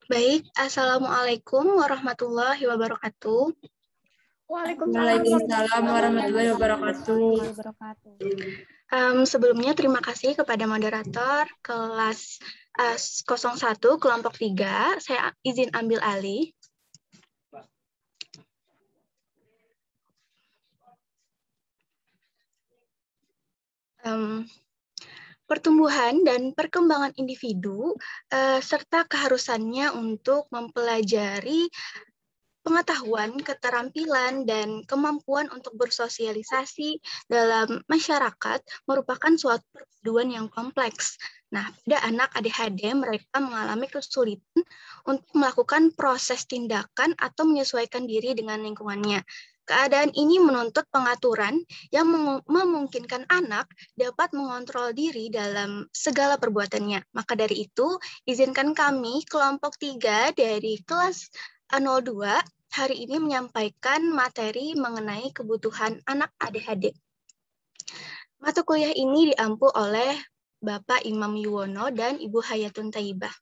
Baik, Assalamualaikum warahmatullahi wabarakatuh. Waalaikumsalam warahmatullahi wabarakatuh. Sebelumnya terima kasih kepada moderator kelas 01 kelompok 3. Saya izin ambil alih. Pertumbuhan dan perkembangan individu serta keharusannya untuk mempelajari pengetahuan, keterampilan, dan kemampuan untuk bersosialisasi dalam masyarakat merupakan suatu perpaduan yang kompleks. Nah, pada anak ADHD, mereka mengalami kesulitan untuk melakukan proses tindakan atau menyesuaikan diri dengan lingkungannya. Keadaan ini menuntut pengaturan yang memungkinkan anak dapat mengontrol diri dalam segala perbuatannya. Maka dari itu, izinkan kami kelompok 3 dari kelas A02 hari ini menyampaikan materi mengenai kebutuhan anak ADHD. Mata kuliah ini diampu oleh Bapak Imam Yuwono dan Ibu Hayatun Taibah.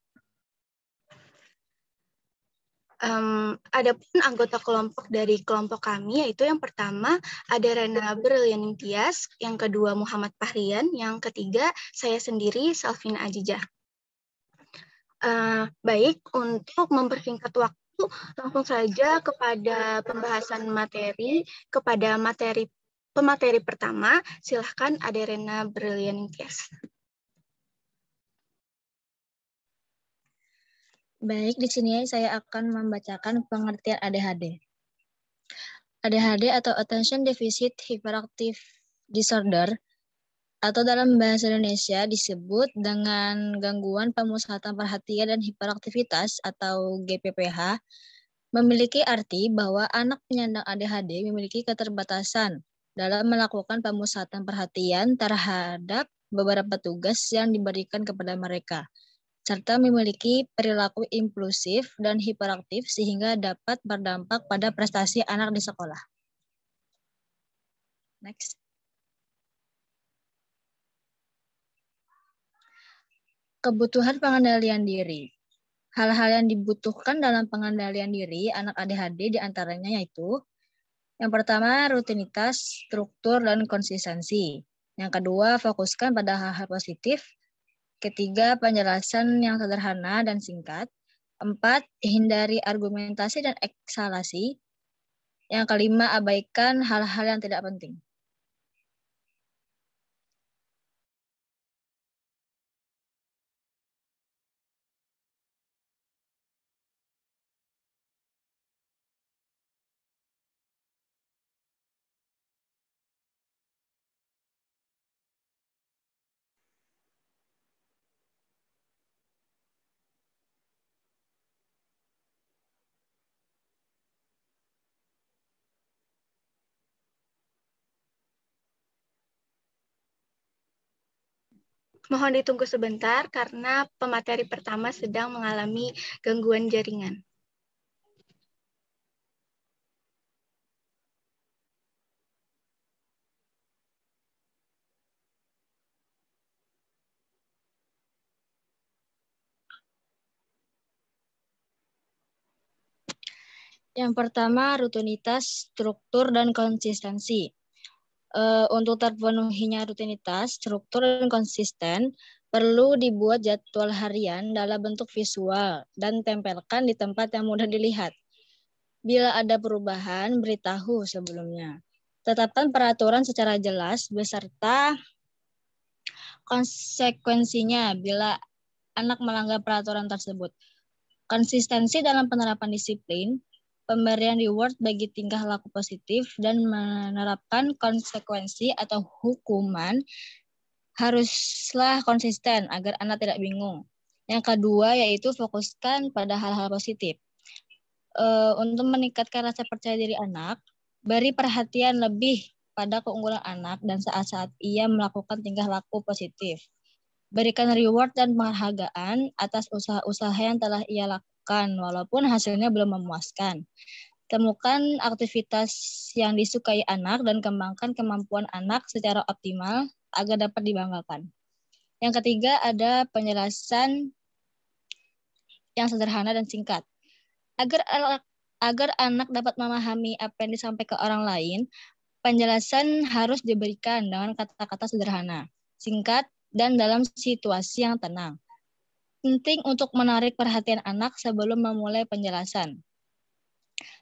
Adapun anggota kelompok dari kelompok kami, yaitu yang pertama ada Rena Berlianing Tias, yang kedua Muhammad Fahrian, yang ketiga saya sendiri Salvina Ajijah. Baik, untuk mempersingkat waktu, langsung saja kepada pembahasan materi, kepada pemateri pertama, silahkan ada Rena Berlianing Tias. Baik, di sini saya akan membacakan pengertian ADHD. ADHD atau Attention Deficit Hyperactive Disorder atau dalam bahasa Indonesia disebut dengan gangguan pemusatan perhatian dan hiperaktivitas atau GPPH, memiliki arti bahwa anak penyandang ADHD memiliki keterbatasan dalam melakukan pemusatan perhatian terhadap beberapa tugas yang diberikan kepada mereka, serta memiliki perilaku impulsif dan hiperaktif sehingga dapat berdampak pada prestasi anak di sekolah. Next. Kebutuhan pengendalian diri. Hal-hal yang dibutuhkan dalam pengendalian diri anak ADHD diantaranya yaitu yang pertama, rutinitas, struktur, dan konsistensi. Yang kedua, fokuskan pada hal-hal positif. Ketiga, penjelasan yang sederhana dan singkat. 4, hindari argumentasi dan eksalasi. Yang kelima, abaikan hal-hal yang tidak penting. Mohon ditunggu sebentar karena pemateri pertama sedang mengalami gangguan jaringan. Yang pertama, rutinitas, struktur, dan konsistensi. Untuk terpenuhinya rutinitas, struktur, dan konsisten, perlu dibuat jadwal harian dalam bentuk visual dan tempelkan di tempat yang mudah dilihat. Bila ada perubahan, beritahu sebelumnya. Tetapkan peraturan secara jelas beserta konsekuensinya bila anak melanggar peraturan tersebut. Konsistensi dalam penerapan disiplin, pemberian reward bagi tingkah laku positif, dan menerapkan konsekuensi atau hukuman haruslah konsisten agar anak tidak bingung. Yang kedua yaitu fokuskan pada hal-hal positif. Untuk meningkatkan rasa percaya diri anak, beri perhatian lebih pada keunggulan anak dan saat-saat ia melakukan tingkah laku positif. Berikan reward dan penghargaan atas usaha-usaha yang telah ia lakukan, walaupun hasilnya belum memuaskan. Temukan aktivitas yang disukai anak dan kembangkan kemampuan anak secara optimal agar dapat dibanggakan. Yang ketiga ada penjelasan yang sederhana dan singkat. Agar anak dapat memahami apa yang disampaikan orang lain, penjelasan harus diberikan dengan kata-kata sederhana, singkat, dan dalam situasi yang tenang. Penting untuk menarik perhatian anak sebelum memulai penjelasan.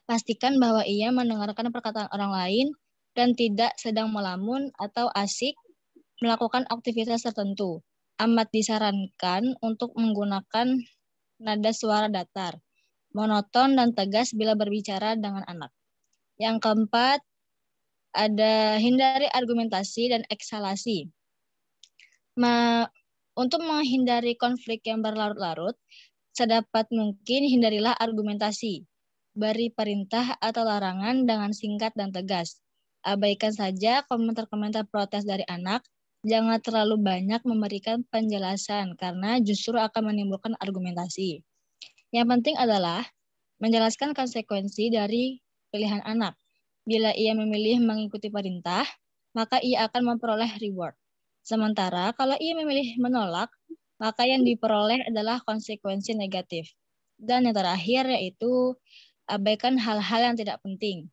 Pastikan bahwa ia mendengarkan perkataan orang lain dan tidak sedang melamun atau asik melakukan aktivitas tertentu. Amat disarankan untuk menggunakan nada suara datar, monoton dan tegas bila berbicara dengan anak. Yang keempat, ada hindari argumentasi dan eksalasi. Untuk menghindari konflik yang berlarut-larut, sedapat mungkin hindarilah argumentasi. Beri perintah atau larangan dengan singkat dan tegas. Abaikan saja komentar-komentar protes dari anak. Jangan terlalu banyak memberikan penjelasan karena justru akan menimbulkan argumentasi. Yang penting adalah menjelaskan konsekuensi dari pilihan anak. Bila ia memilih mengikuti perintah, maka ia akan memperoleh reward. Sementara kalau ia memilih menolak, maka yang diperoleh adalah konsekuensi negatif. Dan yang terakhir yaitu abaikan hal-hal yang tidak penting.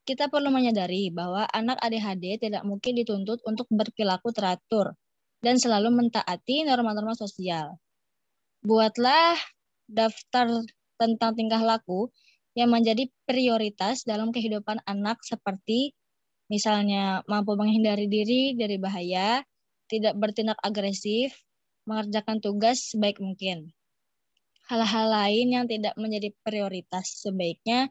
Kita perlu menyadari bahwa anak ADHD tidak mungkin dituntut untuk berperilaku teratur dan selalu mentaati norma-norma sosial. Buatlah daftar tentang tingkah laku yang menjadi prioritas dalam kehidupan anak seperti misalnya mampu menghindari diri dari bahaya, tidak bertindak agresif, mengerjakan tugas sebaik mungkin. Hal-hal lain yang tidak menjadi prioritas sebaiknya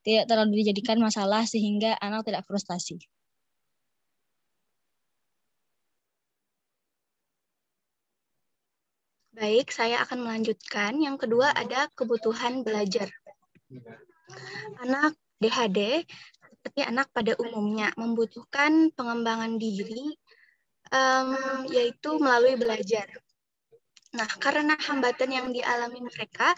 tidak terlalu dijadikan masalah sehingga anak tidak frustasi. Baik, saya akan melanjutkan. Yang kedua ada kebutuhan belajar. Anak ADHD, seperti anak pada umumnya, membutuhkan pengembangan diri, yaitu melalui belajar. Nah, karena hambatan yang dialami mereka,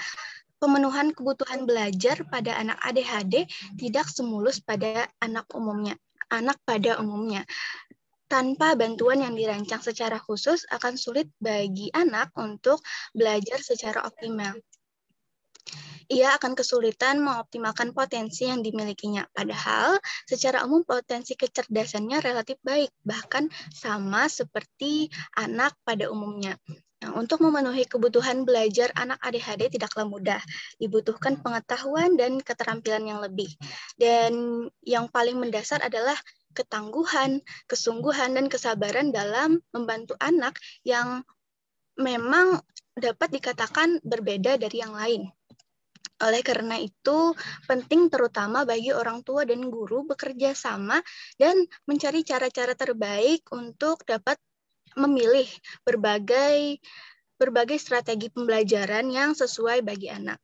pemenuhan kebutuhan belajar pada anak ADHD tidak semulus pada anak pada umumnya. Tanpa bantuan yang dirancang secara khusus, akan sulit bagi anak untuk belajar secara optimal. Ia akan kesulitan mengoptimalkan potensi yang dimilikinya. Padahal, secara umum potensi kecerdasannya relatif baik, bahkan sama seperti anak pada umumnya. Nah, untuk memenuhi kebutuhan belajar anak ADHD tidaklah mudah. Dibutuhkan pengetahuan dan keterampilan yang lebih. Dan yang paling mendasar adalah ketangguhan, kesungguhan, dan kesabaran dalam membantu anak yang memang dapat dikatakan berbeda dari yang lain. Oleh karena itu, penting terutama bagi orang tua dan guru bekerja sama dan mencari cara-cara terbaik untuk dapat memilih berbagai strategi pembelajaran yang sesuai bagi anak.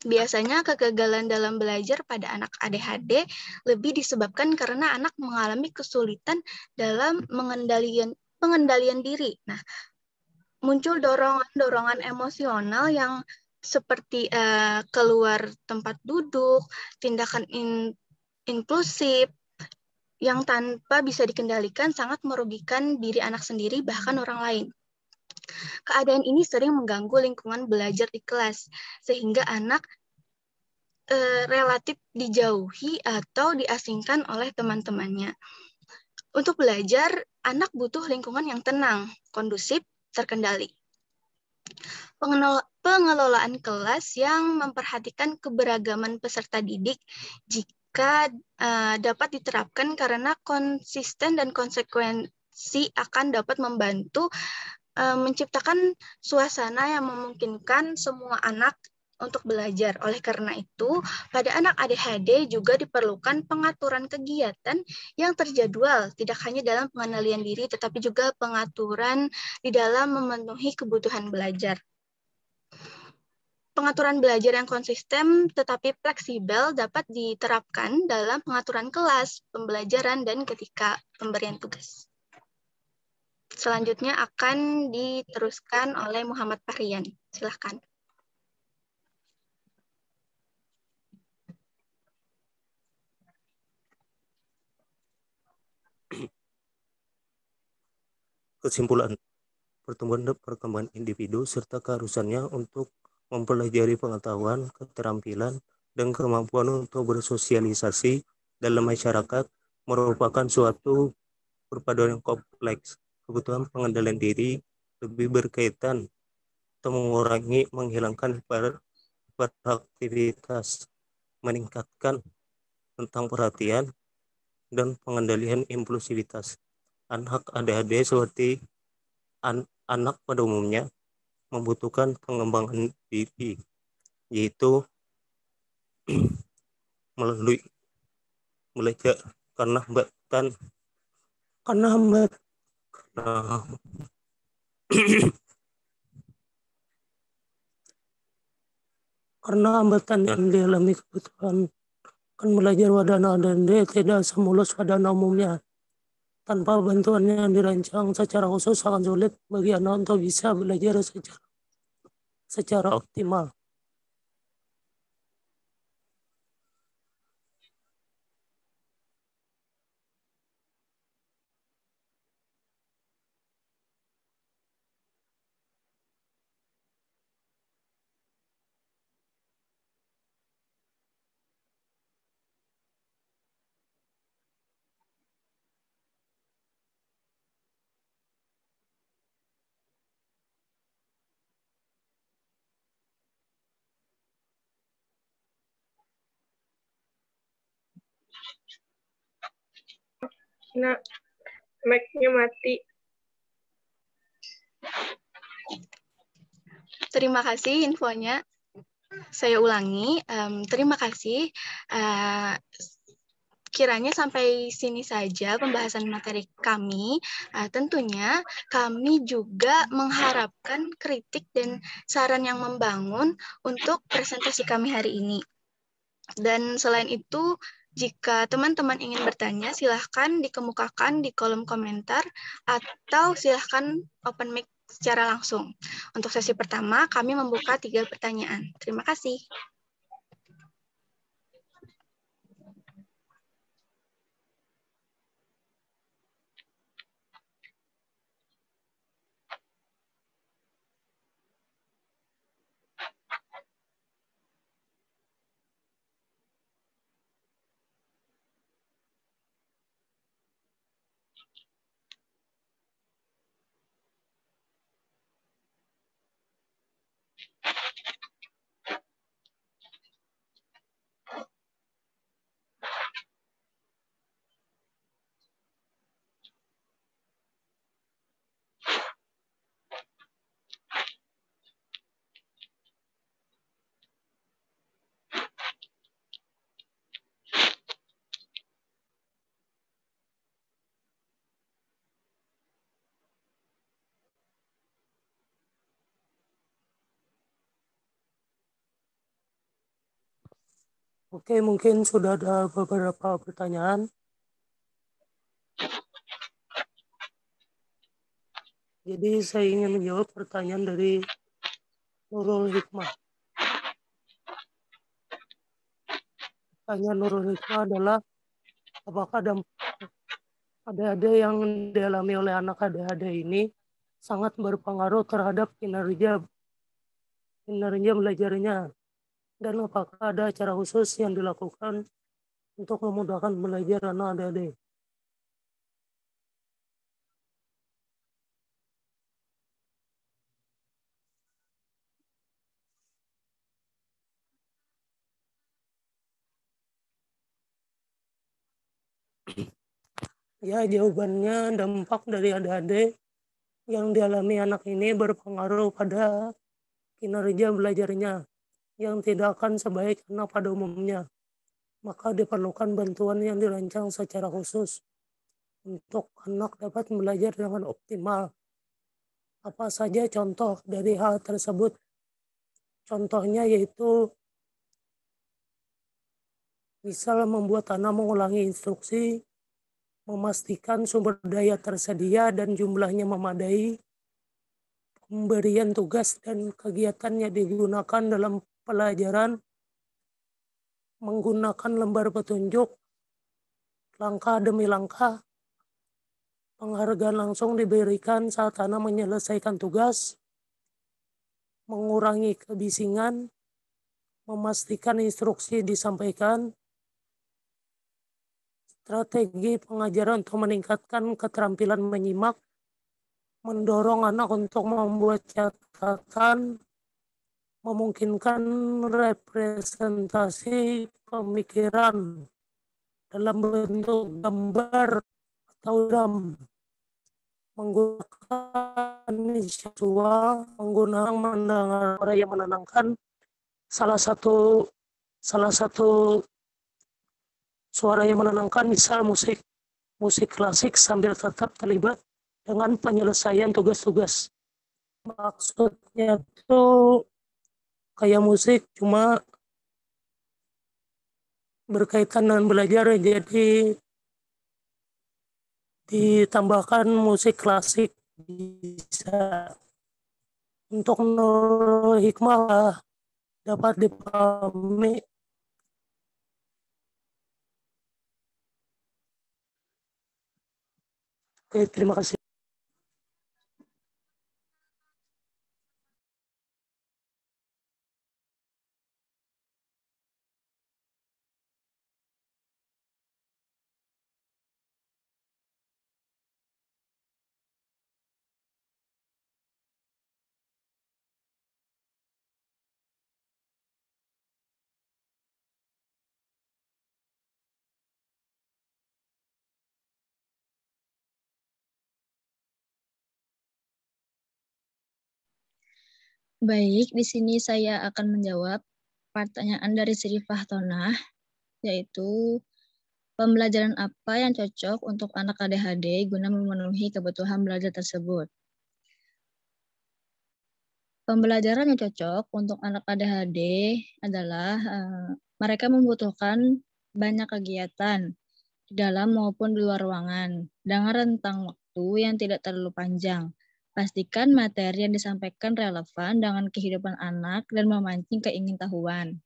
Biasanya kegagalan dalam belajar pada anak ADHD lebih disebabkan karena anak mengalami kesulitan dalam pengendalian diri. Nah, muncul dorongan emosional yang seperti keluar tempat duduk, tindakan impulsif yang tanpa bisa dikendalikan sangat merugikan diri anak sendiri bahkan orang lain. Keadaan ini sering mengganggu lingkungan belajar di kelas, sehingga anak relatif dijauhi atau diasingkan oleh teman-temannya. Untuk belajar, anak butuh lingkungan yang tenang, kondusif, terkendali. Pengelolaan kelas yang memperhatikan keberagaman peserta didik jika dapat diterapkan karena konsisten dan konsekuensi akan dapat membantu menciptakan suasana yang memungkinkan semua anak untuk belajar. Oleh karena itu, pada anak ADHD juga diperlukan pengaturan kegiatan yang terjadwal, tidak hanya dalam pengendalian diri, tetapi juga pengaturan di dalam memenuhi kebutuhan belajar. Pengaturan belajar yang konsisten tetapi fleksibel dapat diterapkan dalam pengaturan kelas, pembelajaran, dan ketika pemberian tugas. Selanjutnya akan diteruskan oleh Muhammad Fahrian. Silakan. Kesimpulan pertumbuhan dan perkembangan individu serta keharusannya untuk mempelajari pengetahuan, keterampilan, dan kemampuan untuk bersosialisasi dalam masyarakat merupakan suatu perpaduan yang kompleks. Kebutuhan pengendalian diri lebih berkaitan atau mengurangi, menghilangkan hiperaktivitas, meningkatkan tentang perhatian dan pengendalian impulsivitas. Anak ADHD seperti anak pada umumnya membutuhkan pengembangan diri, yaitu melalui belajar karena hambatan karena hambatan yang dialami kebutuhan kan belajar pada anak ADHD tidak semulus pada anak umumnya. Tanpa bantuan yang dirancang secara khusus akan sulit bagi anak untuk bisa belajar secara optimal. Nah, mic-nya mati. Terima kasih infonya. Saya ulangi, terima kasih. Kiranya sampai sini saja pembahasan materi kami. Tentunya kami juga mengharapkan kritik dan saran yang membangun untuk presentasi kami hari ini. Dan selain itu, jika teman-teman ingin bertanya, silahkan dikemukakan di kolom komentar atau silahkan open mic secara langsung. Untuk sesi pertama, kami membuka 3 pertanyaan. Terima kasih. Oke, mungkin sudah ada beberapa pertanyaan. Jadi saya ingin menjawab pertanyaan dari Nurul Hikmah. Pertanyaan Nurul Hikmah adalah apakah ADHD yang dialami oleh anak ADHD ini sangat berpengaruh terhadap kinerja belajarnya, dan apakah ada cara khusus yang dilakukan untuk memudahkan belajar anak ADHD? Ya, jawabannya dampak dari ADHD yang dialami anak ini berpengaruh pada kinerja belajarnya yang tidak akan sebaik anak pada umumnya. Maka diperlukan bantuan yang dirancang secara khusus untuk anak dapat belajar dengan optimal. Apa saja contoh dari hal tersebut? Contohnya yaitu misal membuat anak mengulangi instruksi, memastikan sumber daya tersedia dan jumlahnya memadai, pemberian tugas dan kegiatannya digunakan dalam pelajaran, menggunakan lembar petunjuk, langkah demi langkah, penghargaan langsung diberikan saat anak menyelesaikan tugas, mengurangi kebisingan, memastikan instruksi disampaikan, strategi pengajaran untuk meningkatkan keterampilan menyimak, mendorong anak untuk membuat catatan, memungkinkan representasi pemikiran dalam bentuk gambar atau dram, menggunakan visual, menggunakan mendengar suara yang menenangkan. Salah satu suara yang menenangkan misal musik klasik sambil tetap terlibat dengan penyelesaian tugas-tugas. Maksudnya itu kayak musik cuma berkaitan dengan belajar, jadi ditambahkan musik klasik bisa. Untuk Nurul Hikmah dapat dipahami. Oke, terima kasih. Baik, di sini saya akan menjawab pertanyaan dari Sri Fahtonah, yaitu pembelajaran apa yang cocok untuk anak ADHD guna memenuhi kebutuhan belajar tersebut. Pembelajaran yang cocok untuk anak ADHD adalah mereka membutuhkan banyak kegiatan di dalam maupun di luar ruangan dengan rentang waktu yang tidak terlalu panjang. Pastikan materi yang disampaikan relevan dengan kehidupan anak dan memancing keingintahuan.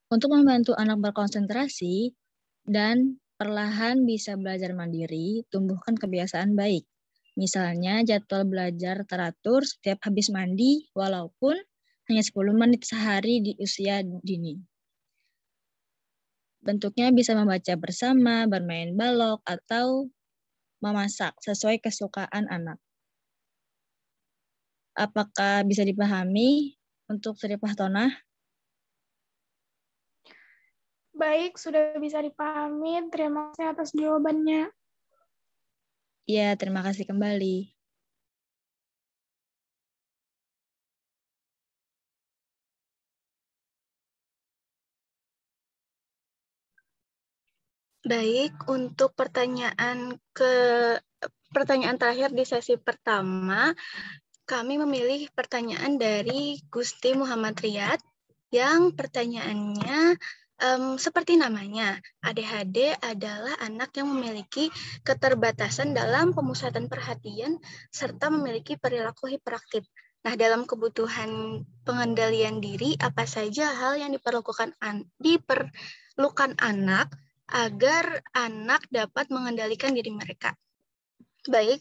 Untuk membantu anak berkonsentrasi dan perlahan bisa belajar mandiri, tumbuhkan kebiasaan baik. Misalnya jadwal belajar teratur setiap habis mandi, walaupun hanya 10 menit sehari di usia dini. Bentuknya bisa membaca bersama, bermain balok, atau memasak sesuai kesukaan anak. Apakah bisa dipahami untuk Sri Fahtonah? Baik, sudah bisa dipahami. Terima kasih atas jawabannya. Ya, terima kasih kembali. Baik, untuk pertanyaan terakhir di sesi pertama, kami memilih pertanyaan dari Gusti Muhammad Riyad yang pertanyaannya seperti namanya, ADHD adalah anak yang memiliki keterbatasan dalam pemusatan perhatian serta memiliki perilaku hiperaktif. Nah, dalam kebutuhan pengendalian diri, apa saja hal yang diperlukan anak agar anak dapat mengendalikan diri mereka? Baik,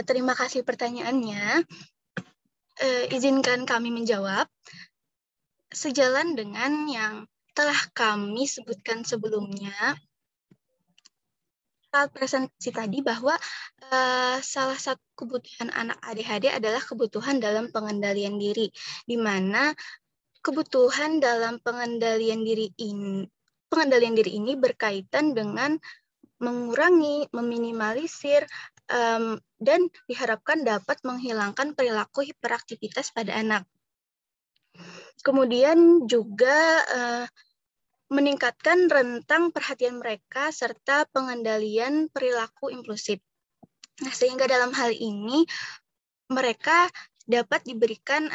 terima kasih pertanyaannya. Izinkan kami menjawab. Sejalan dengan yang telah kami sebutkan sebelumnya, saat presentasi tadi bahwa salah satu kebutuhan anak ADHD adalah kebutuhan dalam pengendalian diri, di mana kebutuhan dalam pengendalian diri ini berkaitan dengan mengurangi, meminimalisir, dan diharapkan dapat menghilangkan perilaku hiperaktivitas pada anak. Kemudian juga meningkatkan rentang perhatian mereka serta pengendalian perilaku impulsif. Nah, sehingga dalam hal ini mereka dapat diberikan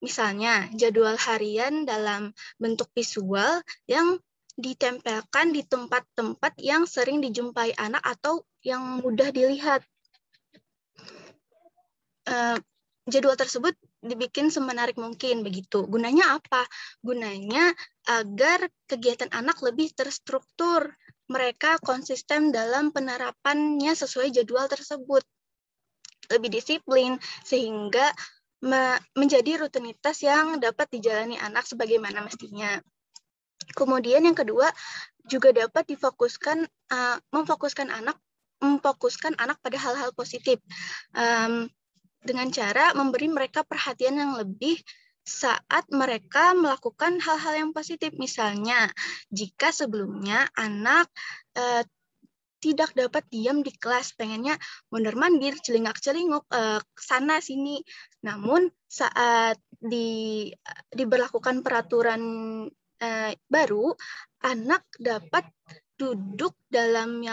misalnya jadwal harian dalam bentuk visual yang ditempelkan di tempat-tempat yang sering dijumpai anak atau yang mudah dilihat. Jadwal tersebut dibikin semenarik mungkin begitu. Gunanya apa? Gunanya agar kegiatan anak lebih terstruktur. Mereka konsisten dalam penerapannya sesuai jadwal tersebut. Lebih disiplin sehingga menjadi rutinitas yang dapat dijalani anak sebagaimana mestinya. Kemudian yang kedua, juga dapat difokuskan, memfokuskan anak pada hal-hal positif dengan cara memberi mereka perhatian yang lebih saat mereka melakukan hal-hal yang positif. Misalnya, jika sebelumnya anak tidak dapat diam di kelas, pengennya mondar-mandir, celingak-celinguk, sana sini. Namun saat diberlakukan peraturan baru, anak dapat duduk dalam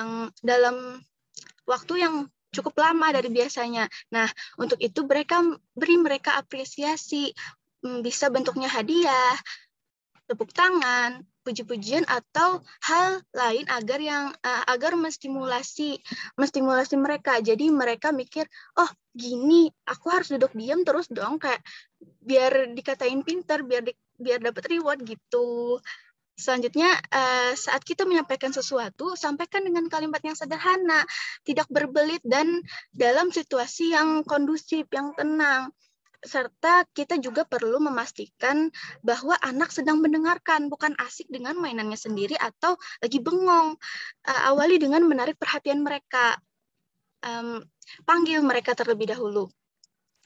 waktu yang cukup lama dari biasanya. Nah, untuk itu beri mereka apresiasi, bisa bentuknya hadiah, tepuk tangan, puji-pujian atau hal lain agar menstimulasi mereka. Jadi mereka mikir, oh gini, aku harus duduk diam terus dong, kayak biar dikatain pintar, biar dapat reward gitu. Selanjutnya, saat kita menyampaikan sesuatu, sampaikan dengan kalimat yang sederhana, tidak berbelit dan dalam situasi yang kondusif, yang tenang. Serta kita juga perlu memastikan bahwa anak sedang mendengarkan, bukan asik dengan mainannya sendiri atau lagi bengong. Awali dengan menarik perhatian mereka. Panggil mereka terlebih dahulu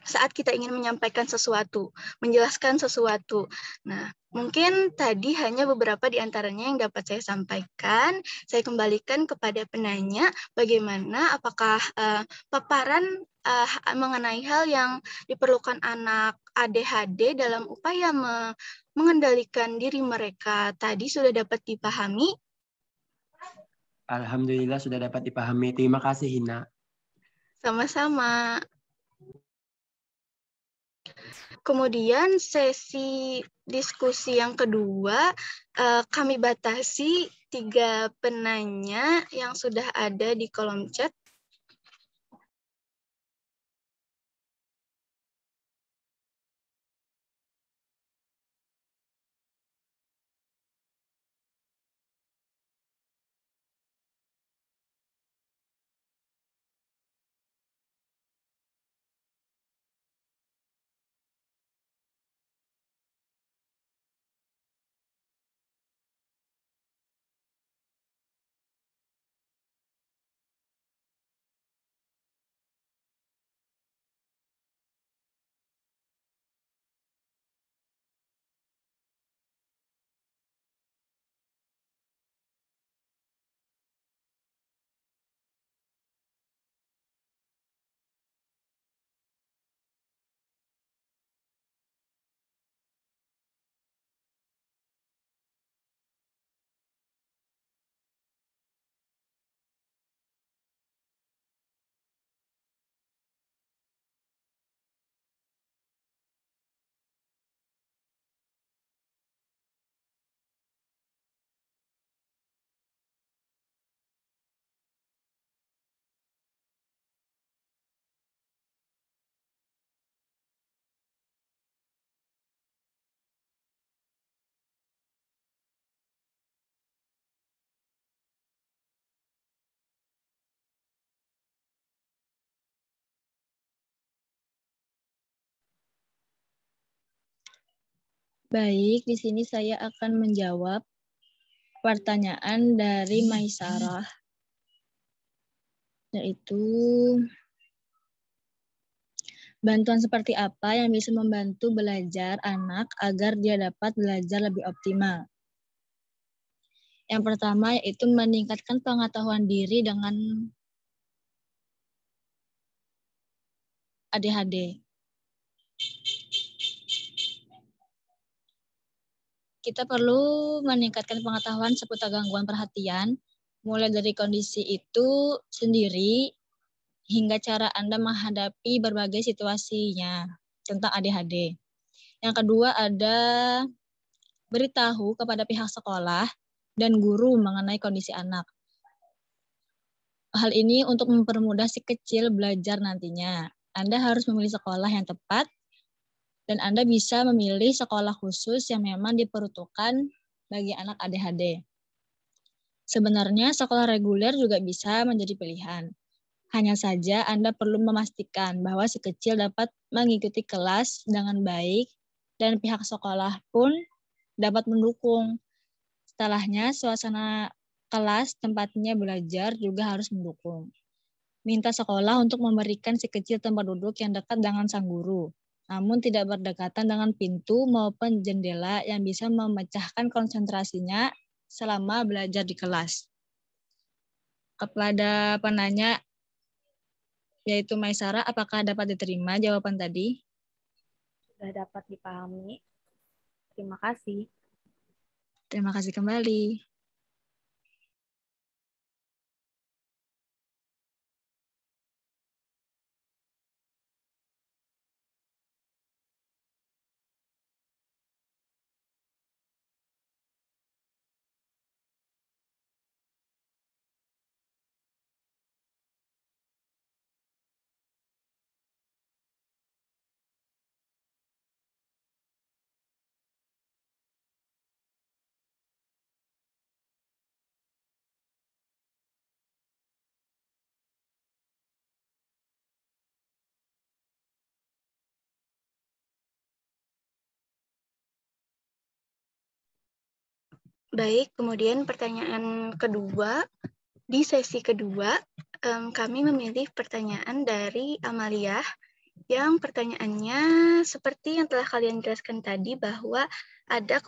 saat kita ingin menyampaikan sesuatu, menjelaskan sesuatu. Nah, mungkin tadi hanya beberapa di antaranya yang dapat saya sampaikan. Saya kembalikan kepada penanya, bagaimana, apakah paparan mengenai hal yang diperlukan anak ADHD dalam upaya mengendalikan diri mereka tadi sudah dapat dipahami? Alhamdulillah sudah dapat dipahami. Terima kasih, Hina. Sama-sama. Kemudian sesi diskusi yang kedua, kami batasi 3 penanya yang sudah ada di kolom chat. Baik, di sini saya akan menjawab pertanyaan dari Maisarah, yaitu bantuan seperti apa yang bisa membantu belajar anak agar dia dapat belajar lebih optimal. Yang pertama yaitu meningkatkan pengetahuan diri dengan ADHD. Kita perlu meningkatkan pengetahuan seputar gangguan perhatian, mulai dari kondisi itu sendiri hingga cara Anda menghadapi berbagai situasinya tentang ADHD. Yang kedua ada beritahu kepada pihak sekolah dan guru mengenai kondisi anak. Hal ini untuk mempermudah si kecil belajar nantinya. Anda harus memilih sekolah yang tepat, dan Anda bisa memilih sekolah khusus yang memang diperuntukkan bagi anak ADHD. Sebenarnya sekolah reguler juga bisa menjadi pilihan. Hanya saja Anda perlu memastikan bahwa si kecil dapat mengikuti kelas dengan baik dan pihak sekolah pun dapat mendukung. Setelahnya, suasana kelas tempatnya belajar juga harus mendukung. Minta sekolah untuk memberikan si kecil tempat duduk yang dekat dengan sang guru, namun tidak berdekatan dengan pintu maupun jendela yang bisa memecahkan konsentrasinya selama belajar di kelas. Kepada penanya, yaitu Maisara, apakah dapat diterima jawaban tadi? Sudah dapat dipahami. Terima kasih. Terima kasih kembali. Baik, kemudian pertanyaan kedua. Di sesi kedua, kami memilih pertanyaan dari Amalia, yang pertanyaannya seperti yang telah kalian jelaskan tadi, bahwa ada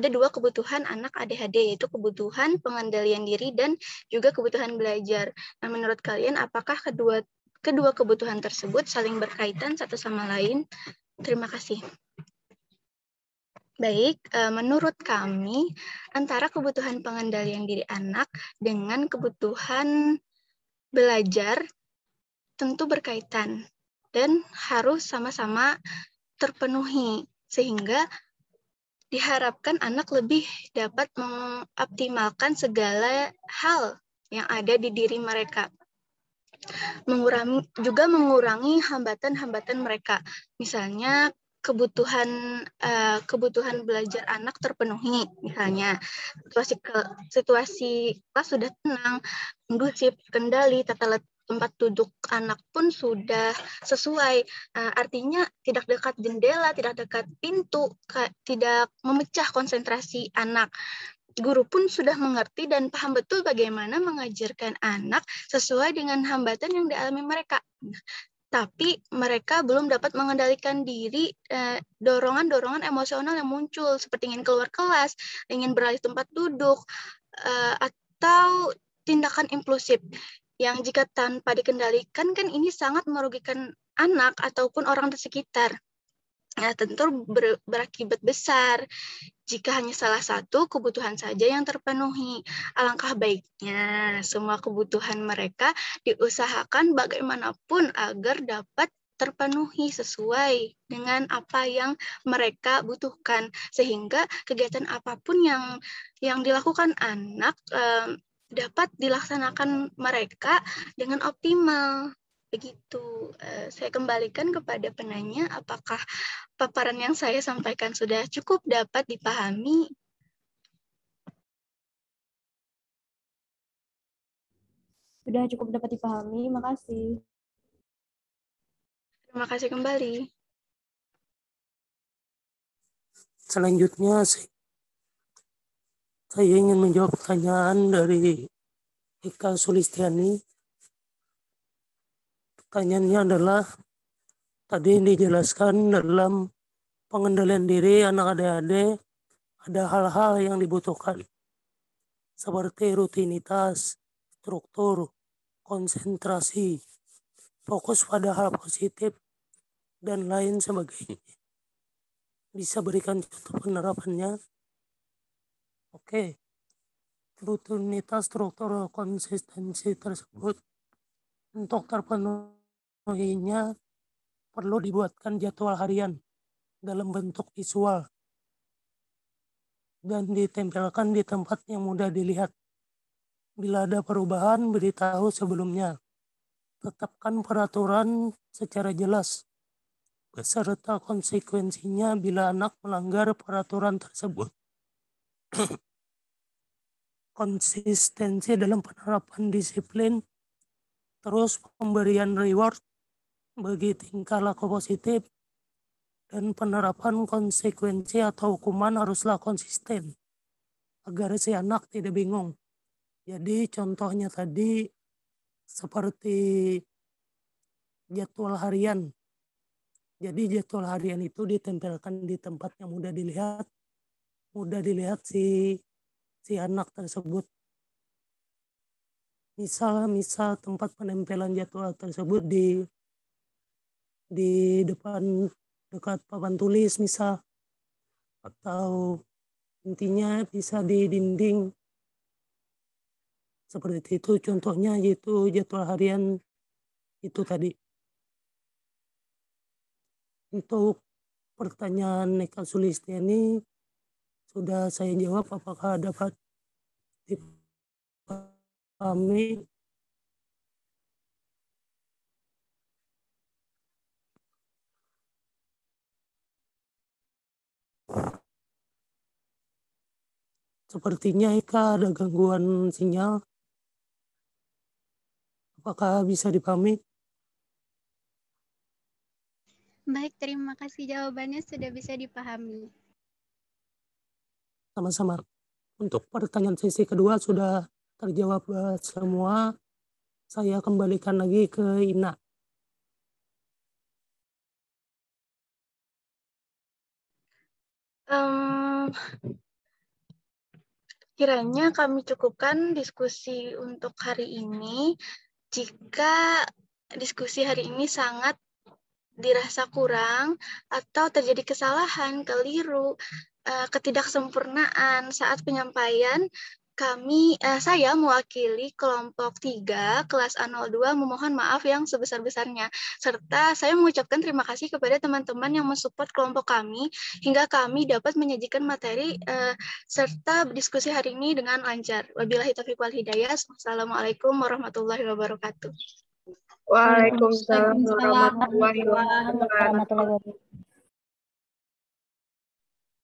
dua kebutuhan anak ADHD, yaitu kebutuhan pengendalian diri dan juga kebutuhan belajar. Nah, menurut kalian apakah kedua kebutuhan tersebut saling berkaitan satu sama lain? Terima kasih. Baik, menurut kami antara kebutuhan pengendalian diri anak dengan kebutuhan belajar tentu berkaitan dan harus sama-sama terpenuhi, sehingga diharapkan anak lebih dapat mengoptimalkan segala hal yang ada di diri mereka. Mengurangi hambatan-hambatan mereka. Misalnya kebutuhan belajar anak terpenuhi, misalnya situasi kelas sudah tenang, kondusif, kendali, tata tempat duduk anak pun sudah sesuai. Artinya tidak dekat jendela, tidak dekat pintu, tidak memecah konsentrasi anak. Guru pun sudah mengerti dan paham betul bagaimana mengajarkan anak sesuai dengan hambatan yang dialami mereka. Tapi mereka belum dapat mengendalikan diri, dorongan-dorongan emosional yang muncul, seperti ingin keluar kelas, ingin beralih tempat duduk, atau tindakan impulsif, yang jika tanpa dikendalikan kan ini sangat merugikan anak ataupun orang di sekitar. Nah, tentu berakibat besar jika hanya salah satu kebutuhan saja yang terpenuhi. Alangkah baiknya semua kebutuhan mereka diusahakan bagaimanapun agar dapat terpenuhi sesuai dengan apa yang mereka butuhkan, sehingga kegiatan apapun yang dilakukan anak dapat dilaksanakan mereka dengan optimal. Begitu. Saya kembalikan kepada penanya, apakah paparan yang saya sampaikan sudah cukup dapat dipahami? Sudah cukup dapat dipahami, makasih. Terima kasih kembali. Selanjutnya, saya ingin menjawab pertanyaan dari Ika Sulistiani. Pertanyaannya adalah, tadi dijelaskan dalam pengendalian diri anak ADHD ada hal-hal yang dibutuhkan, seperti rutinitas, struktur, konsentrasi, fokus pada hal positif, dan lain sebagainya. Bisa berikan contoh penerapannya? Oke. Rutinitas, struktur, konsistensi tersebut untuk terpenuhinya perlu dibuatkan jadwal harian dalam bentuk visual dan ditempelkan di tempat yang mudah dilihat. Bila ada perubahan, beritahu sebelumnya. Tetapkan peraturan secara jelas beserta konsekuensinya bila anak melanggar peraturan tersebut. Konsistensi dalam penerapan disiplin Terus pemberian reward bagi tingkah laku positif dan penerapan konsekuensi atau hukuman haruslah konsisten agar si anak tidak bingung. Jadi contohnya tadi seperti jadwal harian. Jadi jadwal harian itu ditempelkan di tempat yang mudah dilihat si anak tersebut. Misal tempat penempelan jadwal tersebut di dekat papan tulis misal, atau intinya bisa di dinding. Seperti itu contohnya, yaitu jadwal harian itu tadi. Untuk pertanyaan Eka Sulistiani sudah saya jawab, apakah dapat dipahami? Sepertinya Eka ada gangguan sinyal. Apakah bisa dipahami? Baik, terima kasih jawabannya sudah bisa dipahami. Sama-sama. Untuk pertanyaan sesi kedua sudah terjawab semua. Saya kembalikan lagi ke Ina. Kiranya kami cukupkan diskusi untuk hari ini. Jika diskusi hari ini sangat dirasa kurang atau terjadi kesalahan, keliru, ketidaksempurnaan saat penyampaian, saya mewakili kelompok 3 kelas A02 memohon maaf yang sebesar-besarnya, serta saya mengucapkan terima kasih kepada teman-teman yang mensupport kelompok kami hingga kami dapat menyajikan materi serta diskusi hari ini dengan lancar. Wabillahi taufiq wal hidayah. Wassalamualaikum warahmatullahi wabarakatuh. Waalaikumsalam warahmatullahi wabarakatuh.